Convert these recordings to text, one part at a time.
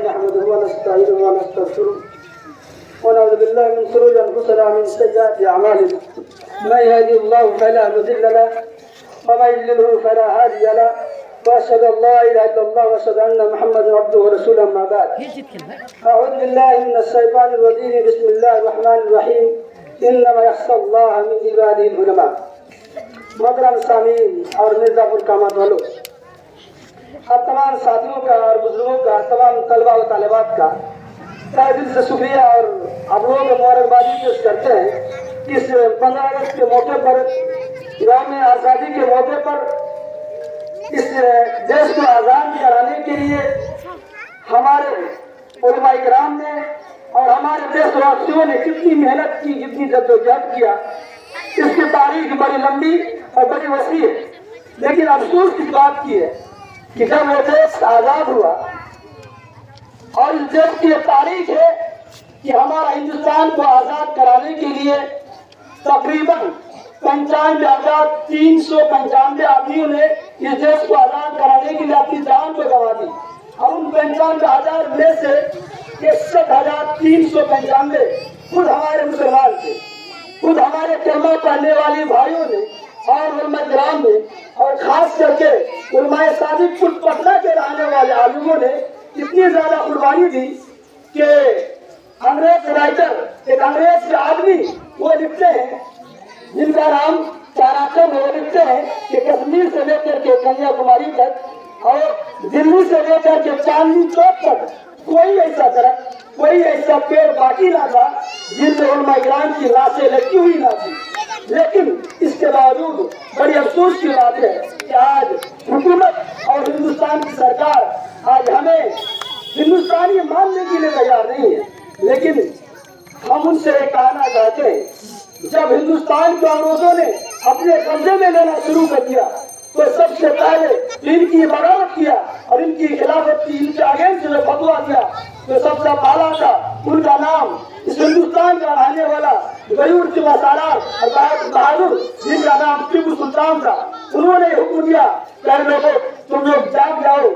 نحمده ونستعينه ونستغفره ونعوذ بالله من شرور انفسنا ومن سيئات اعمالنا من يهده الله فلا مضل له ومن يضلل فلا هادي له واشهد ان لا اله الا الله واشهد ان محمدا عبده ورسوله اما بعد اعوذ بالله من الشيطان الرجيم بسم الله الرحمن الرحيم انما يخشى الله من عباده العلماء محترم سامعین اور مرزا پور کامات والوں، اب تمام ساتھیوں کا اور بزرگوں کا، تمام طلباء و طالبات کا تہ دل سے شکریہ اور آپ لوگوں کو مبارکبادی پیش کرتے ہیں کہ اس 15 اگست کے موقع پر، یوم آزادی کے موقع پر، اس دیش کو آزاد کرانے کے لیے ہمارے علماء کرام نے اور ہمارے دیش واسیوں نے کتنی محنت کی، کتنی جدوجہد کیا، اس کی تاریخ بڑی لمبی اور بڑی وسیع ہے۔ لیکن افسوس کی بات کی ہے کہ جب وہ دیش آزاد ہوا اور اس دیش کی تاریخ ہے کہ ہمارا ہندوستان کو آزاد کرانے کے لیے تقریباً 95,395 آدمیوں نے اس دیش کو آزاد کرانے کے لیے اپنی جان کو گنوا دی، اور ان 95,000 میں سے 61,395 خود ہمارے مسلمان تھے، خود ہمارے کلمہ پڑھنے والی بھائیوں نے اور علماء کرام نے، اور خاص کر کے علماء صادق پور پٹنہ کے رہنے والے عالموں نے اتنی زیادہ قربانی دی کہ انگریز رائٹر، ایک انگریز کے آدمی وہ لکھتے ہیں جن کا نام چاراچند، وہ لکھتے ہیں کہ کشمیر سے لے کر کے کنیا کماری تک اور دلی سے لے کر کے چاندنی چوک تک کوئی ایسا درخت، کوئی ایسا پیڑ باقی نہ تھا جن میں علماء کرام کی لاشیں لگی ہوئی نہ تھی۔ لیکن اس کے باوجود بڑی افسوس کی بات ہے کہ آج حکومت اور ہندوستان کی سرکار آج ہمیں ہندوستانی ماننے کے لیے تیار نہیں ہے۔ لیکن ہم ان سے ایک کہنا چاہتے ہیں، جب ہندوستان کے انگریزوں نے اپنے قبضے میں لینا شروع کر دیا تو سب سے پہلے ان کی بغاوت کیا اور ان کی خلافت کی، ان کے اگینسٹ میں فتویٰ دیا تو سب سے پہلا تھا ان کا نام اس ہندوستان کا رہنے والا غیور سوا سالار اور بہادر، جن کا نام ٹیپو سلطان تھا۔ انہوں نے حکم دیا کہ لوگوں تم لوگ جاگ جاؤ،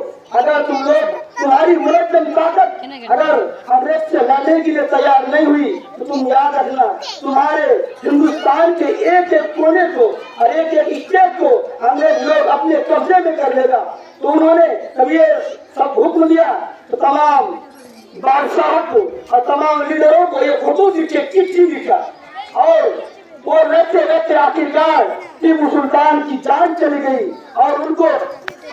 اگر تمہاری منظم طاقت اگر انگریز سے لڑنے کے لیے تیار نہیں ہوئی تو تم یاد رکھنا تمہارے ہندوستان کے ایک ایک کونے کو اور ایک ایک اسٹیٹ کو انگریز لوگ اپنے قبضے میں کر لے گا۔ تو انہوں نے جب یہ سب حکم دیا تو تمام بادشاہوں کو اور تمام لیڈروں کو یہ خطوط لکھے، چٹھی لکھا، اور وہ رہتے رہتے آخرکار ٹیپو سلطان کی جان چلی گئی اور ان کو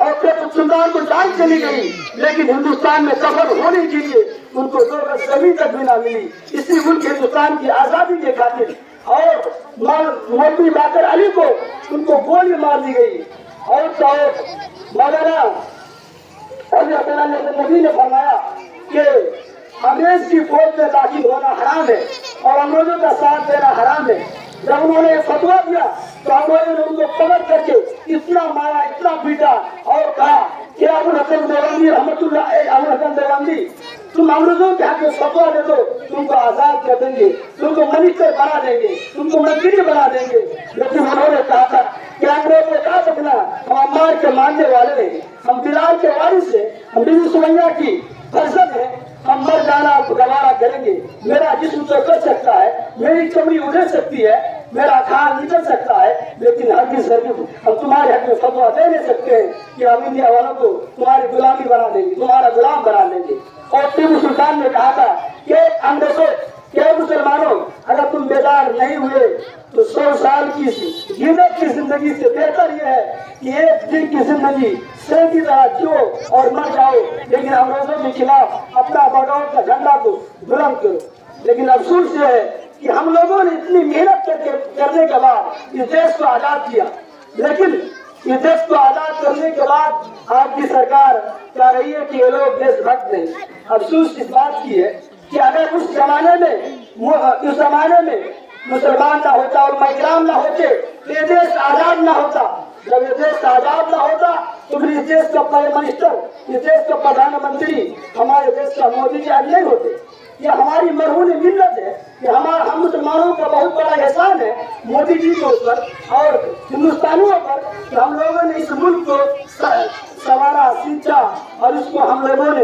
اور ٹیپو سلطان کو جان چلی گئی، لیکن ہندوستان میں سفر ہونے کے لیے ان کو 2 گز زمین تک بھی نہ ملی۔ اسی ملک ہندوستان کی آزادی کے خاطر اور مولوی باقر علی کو ان کو گولی مار دی گئی۔ اور مولانا علی حسن نبی نے فرمایا کہ انگریز کی فوج میں داخل ہونا حرام ہے اور انگریزوں کا ساتھ دینا حرام ہے۔ جب انہوں نے فتویٰ دیا تو انگریزوں نے ان کو پکڑ کر کے اتنا مارا، اتنا پیٹا اور کہا کہ ابو الحسن دیوبندی رحمۃ اللہ، ابو الحسن دیوبندی تم انگریزوں کے حق میں فتویٰ دے دو، تم کو آزاد کر دیں گے، تم کو منسٹر بنا دیں گے، تم کو منتری بنا دیں گے۔ لیکن انہوں نے کہا تھا کہ انگریزوں کا سپنا، ہم عمار کے ماننے والے ہیں، ہم بلال کے وارث ہیں، ہم بی بی سمیہ کی فرزند ہیں، ہم مر جانا گوارا کریں گے۔ میرا جسم تو کر سکتا ہے، میری چمڑی اڑ سکتی ہے، میرا کھان نکل سکتا ہے، لیکن ہرگز ہم تمہارے حق میں فتویٰ دے نہیں سکتے ہیں کہ ہم انڈیا والوں کو تمہاری غلامی بنا دیں گے، تمہارا غلام بنا دیں گے۔ اور ٹیپو سلطان نے کہا تھا کہ انگریزوں کہ مسلمانوں اگر تم بیدار نہیں ہوئے تو 100 سال کی غیرت کی زندگی سے بہتر یہ ہے کہ ایک دن کی زندگی شیر کی طرح جیو اور مر جاؤ، لیکن انگریزوں کے خلاف اپنا بغاوت کا جھنڈا تو بلند کرو۔ لیکن افسوس یہ ہے کہ ہم لوگوں نے اتنی محنت کرنے کے بعد اس دیش کو آزاد کیا، لیکن اس دیش کو آزاد کرنے کے بعد آپ کی سرکار کہہ رہی ہے کہ یہ لوگ دیش بھکت نہیں۔ افسوس اس بات کی ہے کہ اگر اس زمانے میں مسلمان نہ ہوتا، علماء کرام نہ ہوتے، یہ دیش آزاد نہ ہوتا۔ جب یہ دیش آزاد نہ ہوتا تو پھر اس دیش کا پرائم منسٹر، اس دیش کا پردھان منتری ہمارے دیش کا مودی جی آج نہیں ہوتے۔ یہ ہماری مرہون ملت ہے، یہ ہم مسلمانوں کا بہت بڑا احسان ہے مودی جی کے اوپر اور ہندوستانیوں پر کہ ہم لوگوں نے اس ملک کو سنوارا، سینچا اور اس کو ہم لوگوں نے